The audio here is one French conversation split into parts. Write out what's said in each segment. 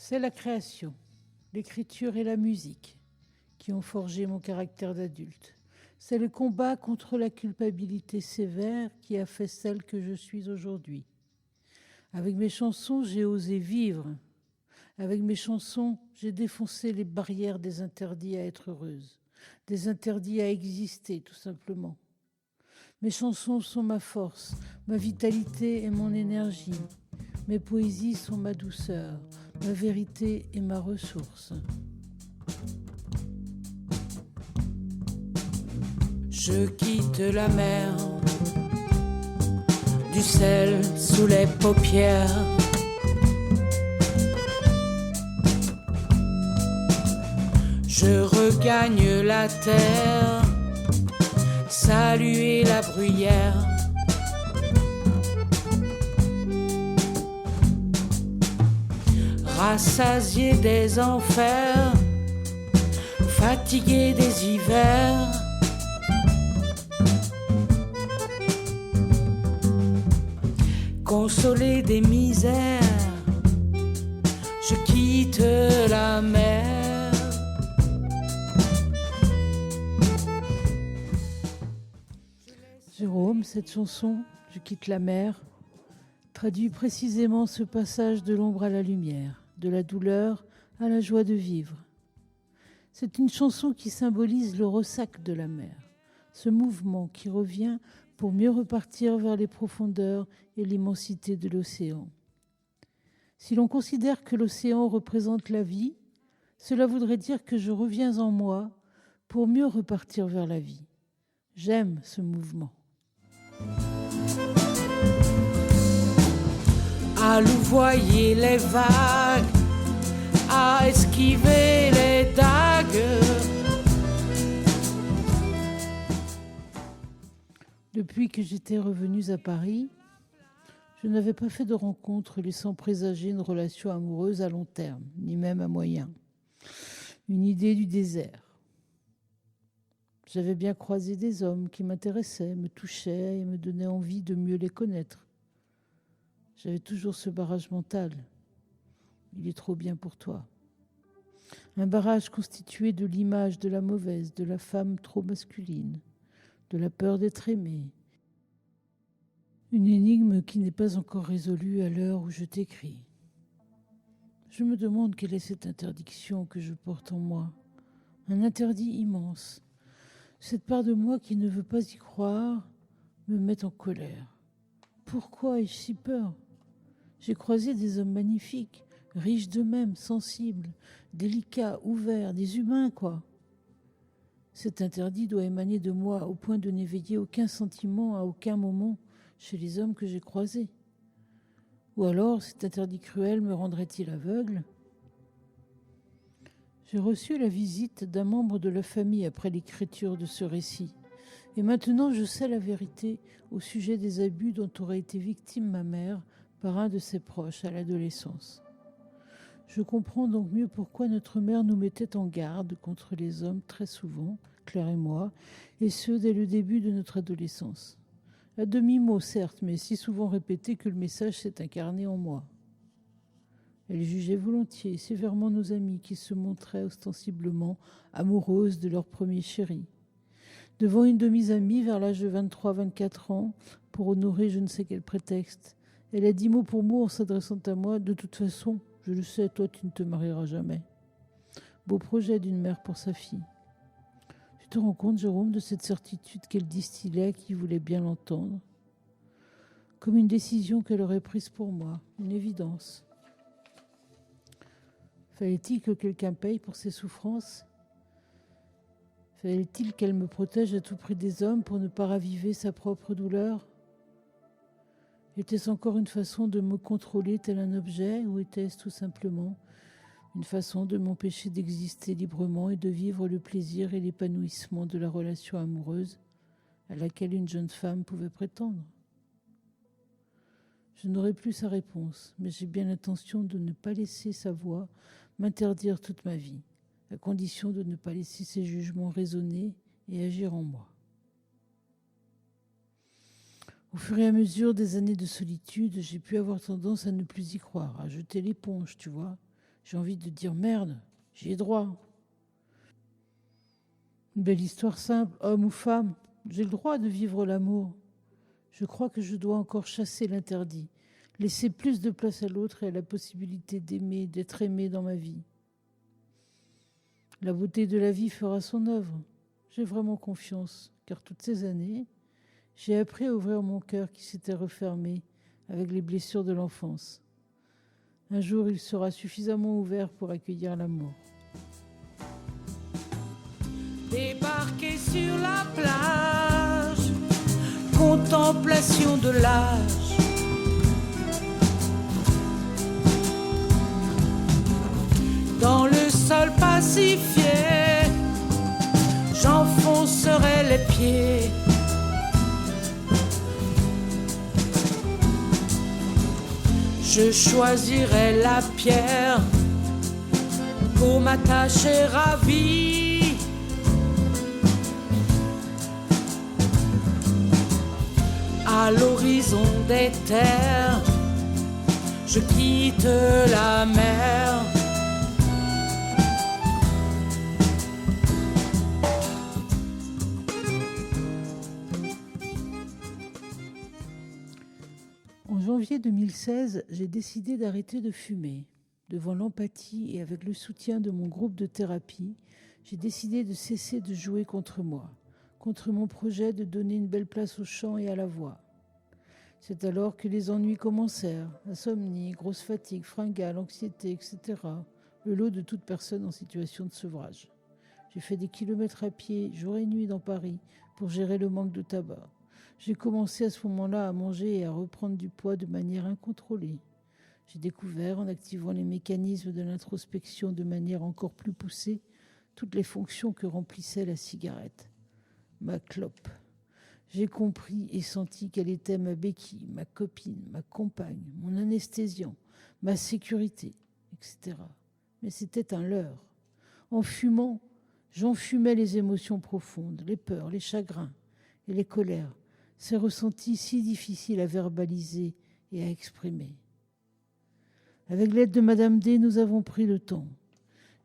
C'est la création, l'écriture et la musique qui ont forgé mon caractère d'adulte. C'est le combat contre la culpabilité sévère qui a fait celle que je suis aujourd'hui. Avec mes chansons, j'ai osé vivre. Avec mes chansons, j'ai défoncé les barrières des interdits à être heureuse, des interdits à exister, tout simplement. Mes chansons sont ma force, ma vitalité et mon énergie. Mes poésies sont ma douceur, ma vérité et ma ressource. Je quitte la mer, du sel sous les paupières. Je regagne la terre, saluer la bruyère. Rassasié des enfers, fatigué des hivers. Consolé des misères, je quitte la mer. Jérôme, cette chanson, Je quitte la mer, traduit précisément ce passage de l'ombre à la lumière, de la douleur à la joie de vivre. C'est une chanson qui symbolise le ressac de la mer, ce mouvement qui revient pour mieux repartir vers les profondeurs et l'immensité de l'océan. Si l'on considère que l'océan représente la vie, cela voudrait dire que je reviens en moi pour mieux repartir vers la vie. J'aime ce mouvement. À louvoyer les vagues, à esquiver les dagues. Depuis que j'étais revenue à Paris, je n'avais pas fait de rencontre laissant présager une relation amoureuse à long terme, ni même à moyen. Une idée du désert. J'avais bien croisé des hommes qui m'intéressaient, me touchaient et me donnaient envie de mieux les connaître. J'avais toujours ce barrage mental. Il est trop bien pour toi. Un barrage constitué de l'image de la mauvaise, de la femme trop masculine, de la peur d'être aimée. Une énigme qui n'est pas encore résolue à l'heure où je t'écris. Je me demande quelle est cette interdiction que je porte en moi. Un interdit immense. Cette part de moi qui ne veut pas y croire me met en colère. Pourquoi ai-je si peur ? J'ai croisé des hommes magnifiques, riches d'eux-mêmes, sensibles, délicats, ouverts, des humains, quoi. Cet interdit doit émaner de moi au point de n'éveiller aucun sentiment à aucun moment chez les hommes que j'ai croisés. Ou alors cet interdit cruel me rendrait-il aveugle ? J'ai reçu la visite d'un membre de la famille après l'écriture de ce récit. Et maintenant je sais la vérité au sujet des abus dont aurait été victime ma mère par un de ses proches à l'adolescence. Je comprends donc mieux pourquoi notre mère nous mettait en garde contre les hommes très souvent, Claire et moi, et ce dès le début de notre adolescence. À demi-mot certes, mais si souvent répété que le message s'est incarné en moi. Elle jugeait volontiers et sévèrement nos amies qui se montraient ostensiblement amoureuses de leur premier chéri. Devant une de mes amies vers l'âge de 23-24 ans, pour honorer je ne sais quel prétexte, elle a dit mot pour mot en s'adressant à moi « De toute façon, je le sais, toi tu ne te marieras jamais ». Beau projet d'une mère pour sa fille. Tu te rends compte, Jérôme, de cette certitude qu'elle distillait à qui voulait bien l'entendre ? Comme une décision qu'elle aurait prise pour moi, une évidence. Fallait-il que quelqu'un paye pour ses souffrances ? Fallait-il qu'elle me protège à tout prix des hommes pour ne pas raviver sa propre douleur ? Était-ce encore une façon de me contrôler tel un objet ou était-ce tout simplement une façon de m'empêcher d'exister librement et de vivre le plaisir et l'épanouissement de la relation amoureuse à laquelle une jeune femme pouvait prétendre ? Je n'aurai plus sa réponse, mais j'ai bien l'intention de ne pas laisser sa voix m'interdire toute ma vie, à condition de ne pas laisser ses jugements résonner et agir en moi. Au fur et à mesure des années de solitude, j'ai pu avoir tendance à ne plus y croire, à jeter l'éponge, tu vois. J'ai envie de dire merde, j'y ai droit. Une belle histoire simple, homme ou femme, j'ai le droit de vivre l'amour. Je crois que je dois encore chasser l'interdit, laisser plus de place à l'autre et à la possibilité d'aimer, d'être aimé dans ma vie. La beauté de la vie fera son œuvre. J'ai vraiment confiance, car toutes ces années, j'ai appris à ouvrir mon cœur qui s'était refermé avec les blessures de l'enfance. Un jour, il sera suffisamment ouvert pour accueillir l'amour. Débarquer sur la plage, contemplation de l'âge. Dans le sol pacifié, j'enfoncerai les pieds. Je choisirai la pierre pour m'attacher à vie. À l'horizon des terres, je quitte la mer. En janvier 2016, j'ai décidé d'arrêter de fumer. Devant l'empathie et avec le soutien de mon groupe de thérapie, j'ai décidé de cesser de jouer contre moi, contre mon projet de donner une belle place au chant et à la voix. C'est alors que les ennuis commencèrent, insomnie, grosse fatigue, fringales, anxiété, etc. Le lot de toute personne en situation de sevrage. J'ai fait des kilomètres à pied, jour et nuit dans Paris, pour gérer le manque de tabac. J'ai commencé à ce moment-là à manger et à reprendre du poids de manière incontrôlée. J'ai découvert, en activant les mécanismes de l'introspection de manière encore plus poussée, toutes les fonctions que remplissait la cigarette. Ma clope. J'ai compris et senti qu'elle était ma béquille, ma copine, ma compagne, mon anesthésiant, ma sécurité, etc. Mais c'était un leurre. En fumant, j'enfumais les émotions profondes, les peurs, les chagrins et les colères, ces ressentis si difficiles à verbaliser et à exprimer. Avec l'aide de Madame D, nous avons pris le temps.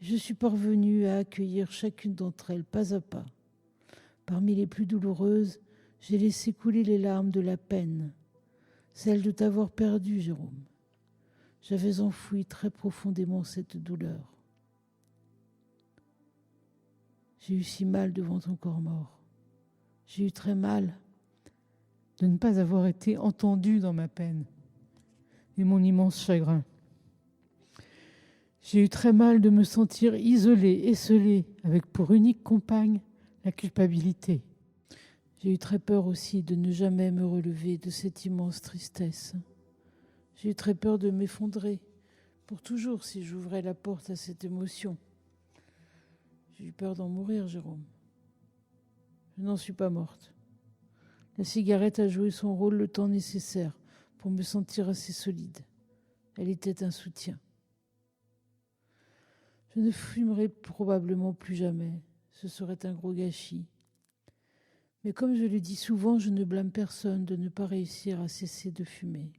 Je suis parvenue à accueillir chacune d'entre elles pas à pas. Parmi les plus douloureuses, j'ai laissé couler les larmes de la peine, celle de t'avoir perdu, Jérôme. J'avais enfoui très profondément cette douleur. J'ai eu si mal devant ton corps mort. J'ai eu très mal de ne pas avoir été entendue dans ma peine et mon immense chagrin. J'ai eu très mal de me sentir isolée, esseulée, avec pour unique compagne la culpabilité. J'ai eu très peur aussi de ne jamais me relever de cette immense tristesse. J'ai eu très peur de m'effondrer pour toujours si j'ouvrais la porte à cette émotion. J'ai eu peur d'en mourir, Jérôme. Je n'en suis pas morte. La cigarette a joué son rôle le temps nécessaire pour me sentir assez solide. Elle était un soutien. Je ne fumerai probablement plus jamais. Ce serait un gros gâchis. Mais comme je le dis souvent, je ne blâme personne de ne pas réussir à cesser de fumer.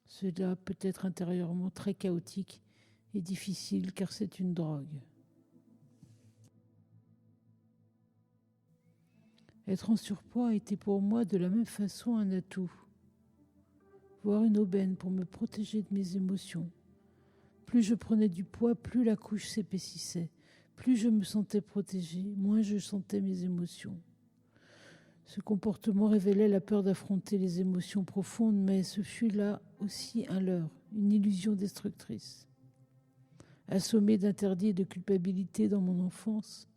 Cela peut être intérieurement très chaotique et difficile car c'est une drogue. Être en surpoids était pour moi de la même façon un atout. Voir une aubaine pour me protéger de mes émotions. Plus je prenais du poids, plus la couche s'épaississait. Plus je me sentais protégée, moins je sentais mes émotions. Ce comportement révélait la peur d'affronter les émotions profondes, mais ce fut là aussi un leurre, une illusion destructrice. Assommé d'interdits et de culpabilité dans mon enfance,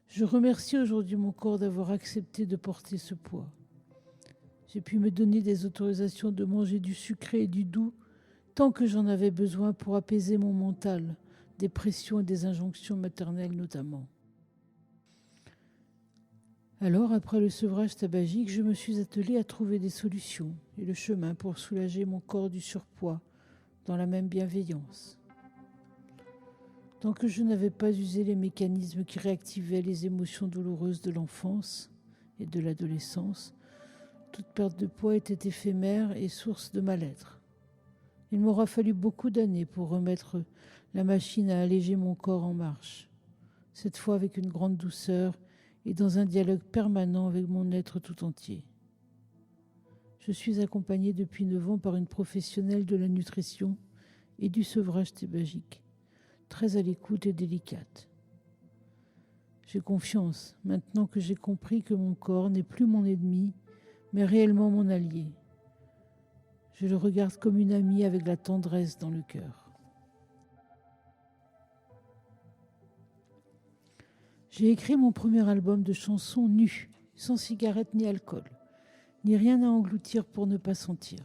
je remercie aujourd'hui mon corps d'avoir accepté de porter ce poids. J'ai pu me donner des autorisations de manger du sucré et du doux tant que j'en avais besoin pour apaiser mon mental, des pressions et des injonctions maternelles notamment. Alors, après le sevrage tabagique, je me suis attelée à trouver des solutions et le chemin pour soulager mon corps du surpoids dans la même bienveillance. Tant que je n'avais pas usé les mécanismes qui réactivaient les émotions douloureuses de l'enfance et de l'adolescence, toute perte de poids était éphémère et source de mal-être. Il m'aura fallu beaucoup d'années pour remettre La machine a allégé mon corps en marche, cette fois avec une grande douceur et dans un dialogue permanent avec mon être tout entier. Je suis accompagnée depuis 9 ans par une professionnelle de la nutrition et du sevrage tabagique, très à l'écoute et délicate. J'ai confiance, maintenant que j'ai compris que mon corps n'est plus mon ennemi, mais réellement mon allié. Je le regarde comme une amie avec la tendresse dans le cœur. J'ai écrit mon premier album de chansons nu, sans cigarette ni alcool, ni rien à engloutir pour ne pas sentir.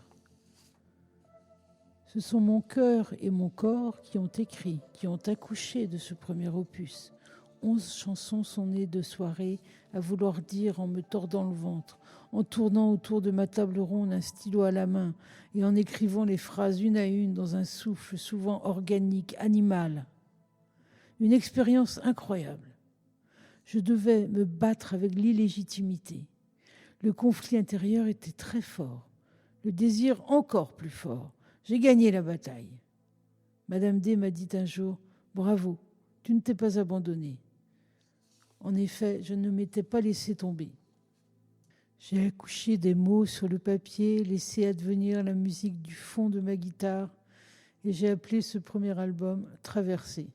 Ce sont mon cœur et mon corps qui ont écrit, qui ont accouché de ce premier opus. 11 chansons sont nées de soirées à vouloir dire en me tordant le ventre, en tournant autour de ma table ronde un stylo à la main et en écrivant les phrases une à une dans un souffle souvent organique, animal. Une expérience incroyable. Je devais me battre avec l'illégitimité. Le conflit intérieur était très fort, le désir encore plus fort. J'ai gagné la bataille. Madame D m'a dit un jour, « Bravo, tu ne t'es pas abandonné. » En effet, je ne m'étais pas laissé tomber. J'ai accouché des mots sur le papier, laissé advenir la musique du fond de ma guitare et j'ai appelé ce premier album « Traversée ».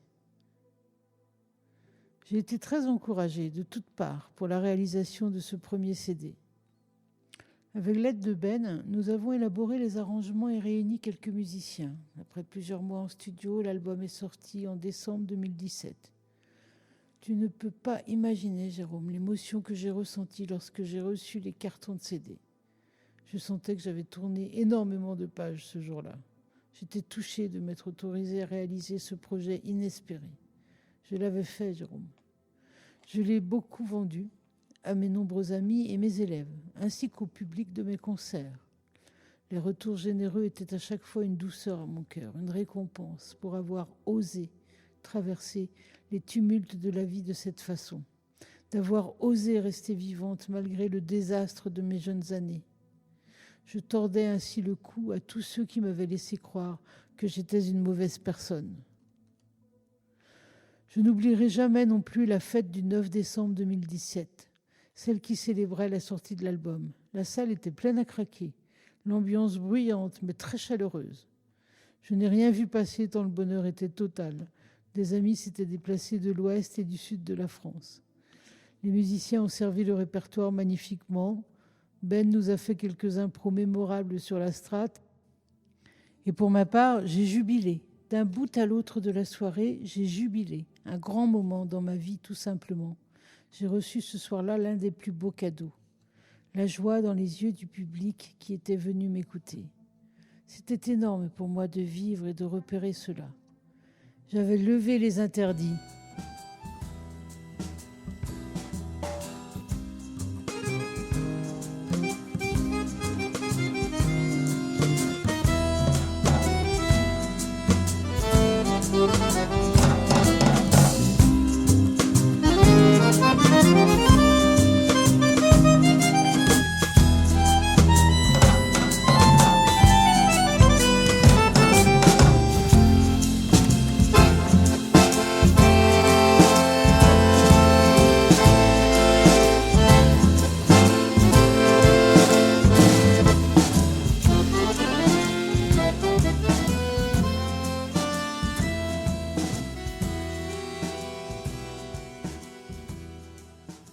J'ai été très encouragée de toutes parts pour la réalisation de ce premier CD. Avec l'aide de Ben, nous avons élaboré les arrangements et réuni quelques musiciens. Après plusieurs mois en studio, l'album est sorti en décembre 2017. Tu ne peux pas imaginer, Jérôme, l'émotion que j'ai ressentie lorsque j'ai reçu les cartons de CD. Je sentais que j'avais tourné énormément de pages ce jour-là. J'étais touchée de m'être autorisée à réaliser ce projet inespéré. Je l'avais fait, Jérôme. Je l'ai beaucoup vendu à mes nombreux amis et mes élèves, ainsi qu'au public de mes concerts. Les retours généreux étaient à chaque fois une douceur à mon cœur, une récompense pour avoir osé traverser les tumultes de la vie de cette façon, d'avoir osé rester vivante malgré le désastre de mes jeunes années. Je tordais ainsi le cou à tous ceux qui m'avaient laissé croire que j'étais une mauvaise personne. Je n'oublierai jamais non plus la fête du 9 décembre 2017, celle qui célébrait la sortie de l'album. La salle était pleine à craquer, l'ambiance bruyante mais très chaleureuse. Je n'ai rien vu passer tant le bonheur était total. Des amis s'étaient déplacés de l'ouest et du sud de la France. Les musiciens ont servi le répertoire magnifiquement. Ben nous a fait quelques impros mémorables sur la strate. Et pour ma part, j'ai jubilé. D'un bout à l'autre de la soirée, j'ai jubilé. Un grand moment dans ma vie, tout simplement. J'ai reçu ce soir-là l'un des plus beaux cadeaux. La joie dans les yeux du public qui était venu m'écouter. C'était énorme pour moi de vivre et de repérer cela. J'avais levé les interdits.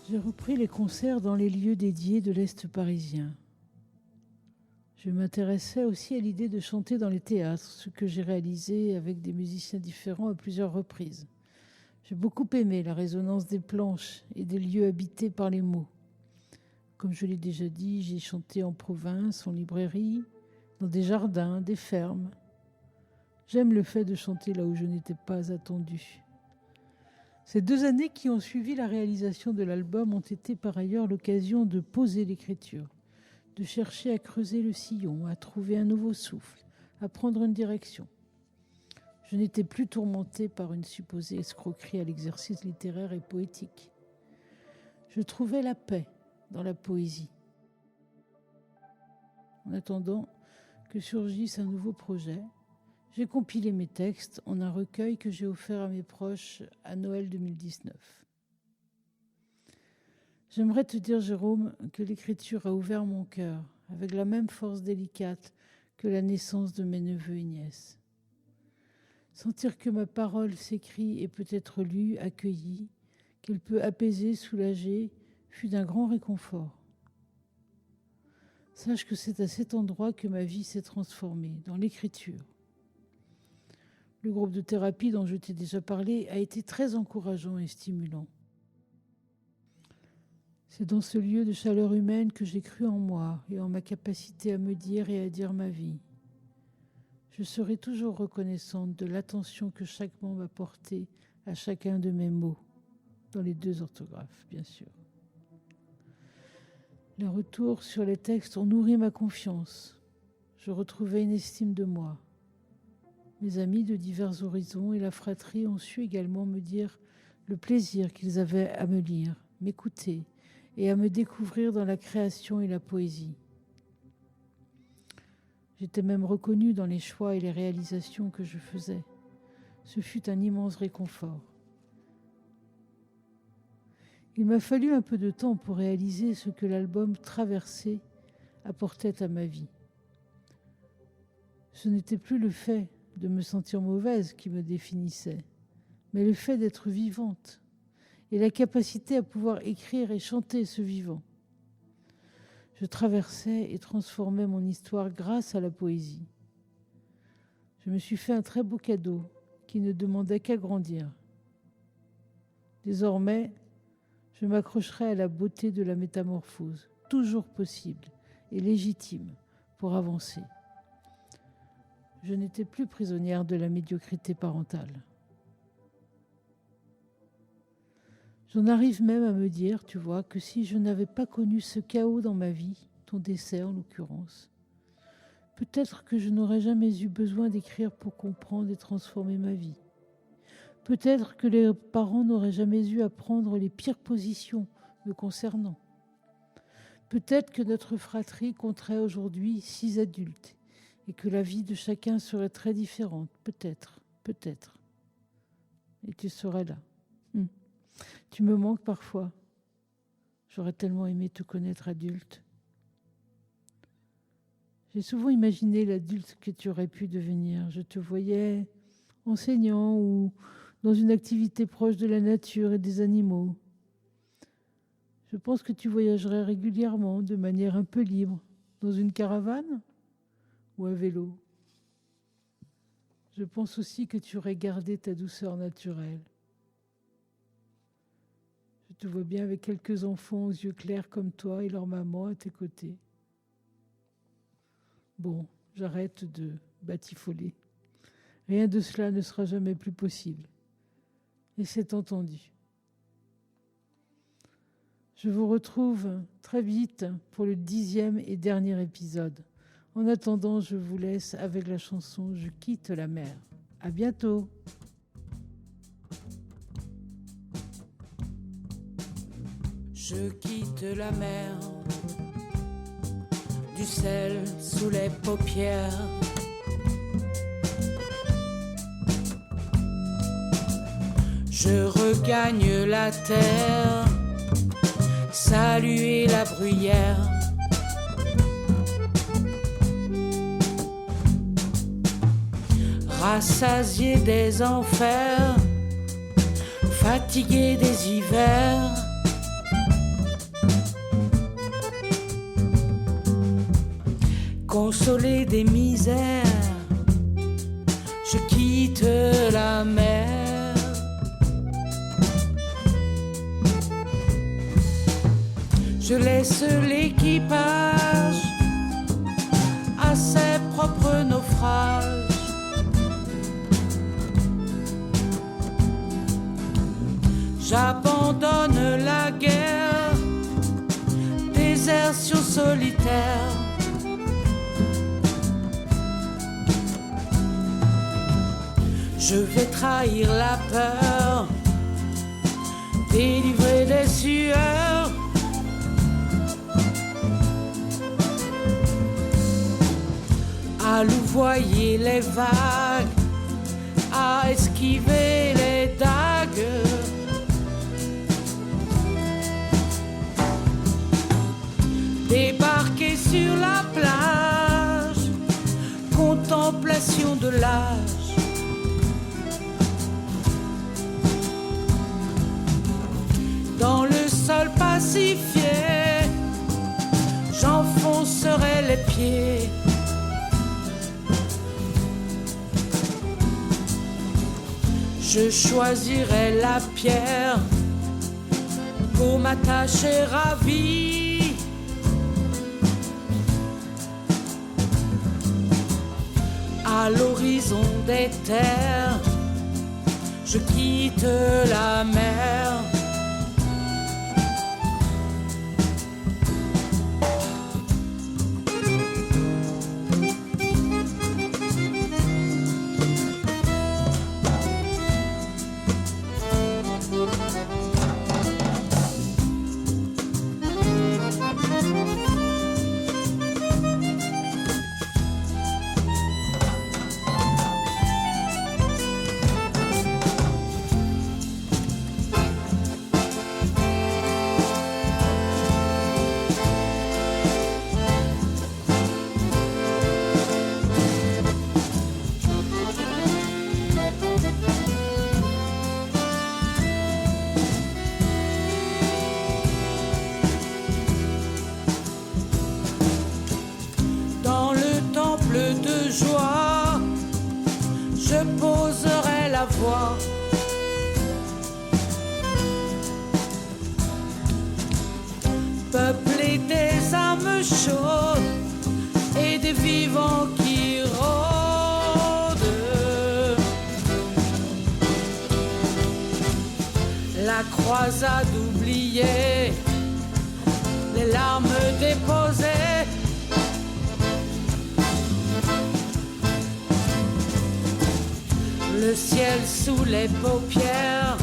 J'ai repris les concerts dans les lieux dédiés de l'Est parisien. Je m'intéressais aussi à l'idée de chanter dans les théâtres, ce que j'ai réalisé avec des musiciens différents à plusieurs reprises. J'ai beaucoup aimé la résonance des planches et des lieux habités par les mots. Comme je l'ai déjà dit, j'ai chanté en province, en librairie, dans des jardins, des fermes. J'aime le fait de chanter là où je n'étais pas attendue. Ces 2 années qui ont suivi la réalisation de l'album ont été par ailleurs l'occasion de poser l'écriture, de chercher à creuser le sillon, à trouver un nouveau souffle, à prendre une direction. Je n'étais plus tourmentée par une supposée escroquerie à l'exercice littéraire et poétique. Je trouvais la paix dans la poésie. En attendant que surgisse un nouveau projet, J'ai compilé mes textes en un recueil que j'ai offert à mes proches à Noël 2019. J'aimerais te dire, Jérôme, que l'écriture a ouvert mon cœur avec la même force délicate que la naissance de mes neveux et nièces. Sentir que ma parole s'écrit et peut être lue, accueillie, qu'elle peut apaiser, soulager, fut d'un grand réconfort. Sache que c'est à cet endroit que ma vie s'est transformée, dans l'écriture. Le groupe de thérapie dont je t'ai déjà parlé a été très encourageant et stimulant. C'est dans ce lieu de chaleur humaine que j'ai cru en moi et en ma capacité à me dire et à dire ma vie. Je serai toujours reconnaissante de l'attention que chaque membre a portée à chacun de mes mots, dans les 2 orthographes, bien sûr. Les retours sur les textes ont nourri ma confiance. Je retrouvais une estime de moi. Mes amis de divers horizons et la fratrie ont su également me dire le plaisir qu'ils avaient à me lire, m'écouter et à me découvrir dans la création et la poésie. J'étais même reconnue dans les choix et les réalisations que je faisais. Ce fut un immense réconfort. Il m'a fallu un peu de temps pour réaliser ce que l'album Traversée apportait à ma vie. Ce n'était plus le fait de me sentir mauvaise qui me définissait, mais le fait d'être vivante et la capacité à pouvoir écrire et chanter ce vivant. Je traversais et transformais mon histoire grâce à la poésie. Je me suis fait un très beau cadeau qui ne demandait qu'à grandir. Désormais, je m'accrocherai à la beauté de la métamorphose, toujours possible et légitime pour avancer. Je n'étais plus prisonnière de la médiocrité parentale. J'en arrive même à me dire, tu vois, que si je n'avais pas connu ce chaos dans ma vie, ton décès en l'occurrence, peut-être que je n'aurais jamais eu besoin d'écrire pour comprendre et transformer ma vie. Peut-être que les parents n'auraient jamais eu à prendre les pires positions me concernant. Peut-être que notre fratrie compterait aujourd'hui 6 adultes et que la vie de chacun serait très différente. Peut-être. Et tu serais là. Tu me manques parfois. J'aurais tellement aimé te connaître adulte. J'ai souvent imaginé l'adulte que tu aurais pu devenir. Je te voyais enseignant ou dans une activité proche de la nature et des animaux. Je pense que tu voyagerais régulièrement, de manière un peu libre, dans une caravane ou à vélo. Je pense aussi que tu aurais gardé ta douceur naturelle. Je te vois bien avec quelques enfants aux yeux clairs comme toi et leur maman à tes côtés. Bon, j'arrête de batifoler. Rien de cela ne sera jamais plus possible. Et c'est entendu. Je vous retrouve très vite pour le 10e et dernier épisode. En attendant, je vous laisse avec la chanson « Je quitte la mer ». À bientôt. Je quitte la mer, du sel sous les paupières. Je regagne la terre, saluer la bruyère. Rassasié des enfers, fatigué des hivers. Consolé des misères, je quitte la mer. Je laisse l'équipage à ses propres naufrages. J'abandonne la guerre, désertion solitaire. Je vais trahir la peur, délivrer des sueurs. à louvoyer les vagues, à esquiver les dagues. Débarquer sur la plage, contemplation de l'âge. Dans le sol pacifié, j'enfoncerai les pieds. Je choisirai la pierre pour m'attacher à vie. À l'horizon des terres, je quitte la mer. De joie, je poserai la voix. Peuplé des âmes chaudes et des vivants qui rôdent. La croisade oubliée, les larmes déposées. Le ciel sous les paupières,